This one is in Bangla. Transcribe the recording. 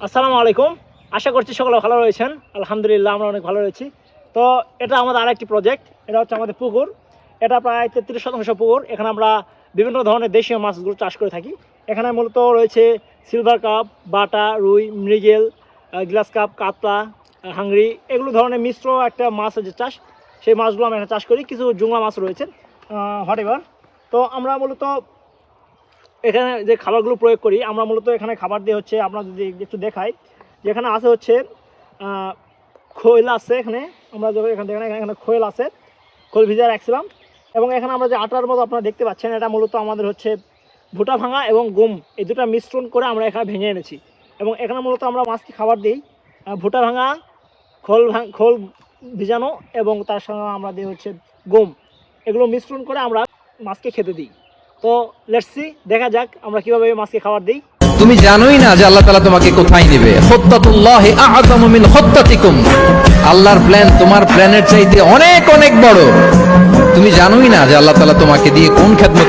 আসসালামু আলাইকুম। আশা করছি সকলে ভালো রয়েছেন। আলহামদুলিল্লাহ আমরা অনেক ভালো রয়েছি। তো এটা আমাদের আরেকটি প্রজেক্ট। এটা হচ্ছে আমাদের পুকুর। এটা প্রায় 33% পুকুর। এখানে আমরা বিভিন্ন ধরনের দেশীয় মাছগুলো চাষ করে থাকি। এখানে মূলত রয়েছে সিলভার কাপ, বাটা, রুই, মৃগেল, গ্লাস কাপ, কাতলা, হাংরি, এগুলো ধরনের মিশ্র একটা মাছের যে চাষ, সেই মাছগুলো আমরা এখানে চাষ করি। কিছু জুংলা মাছ রয়েছে, হোয়াট এভার। তো আমরা মূলত এখানে যে খাবারগুলো প্রয়োগ করি, আমরা মূলত এখানে খাবার দিয়ে হচ্ছে, আমরা যদি একটু দেখাই, যেখানে আছে হচ্ছে খোল আছে। এখানে আমরা যখন এখানে দেখেন, এখানে খোল আছে, খোল ভিজিয়ে রাখছিলাম। এবং এখানে আমরা যে আটার মতো আপনারা দেখতে পাচ্ছেন, এটা মূলত আমাদের হচ্ছে ভুটা ভাঙা এবং গম, এই দুটো মিশ্রণ করে আমরা এখানে ভেঙে এনেছি। এবং এখানে মূলত আমরা মাছকে খাবার দিই ভুটা ভাঙা, খোল ভিজানো, এবং তার সঙ্গে আমরা দিই হচ্ছে গম। এগুলো মিশ্রণ করে আমরা মাছকে খেতে দিই। তো লেটস সি, দেখা যাক আমরা কিভাবে মাছকে খাবার দিই। তুমি জানোই না যে আল্লাহ তাআলা তোমাকে কোথায় নেবে। খুত্তাতুল্লাহি আ'যামু মিন খুত্তাতিকুম। আল্লাহর প্ল্যান তোমার প্ল্যানের চাইতে অনেক অনেক বড়। তুমি জানোই না যে আল্লাহ তাআলা তোমাকে দিয়ে কোন খেদমত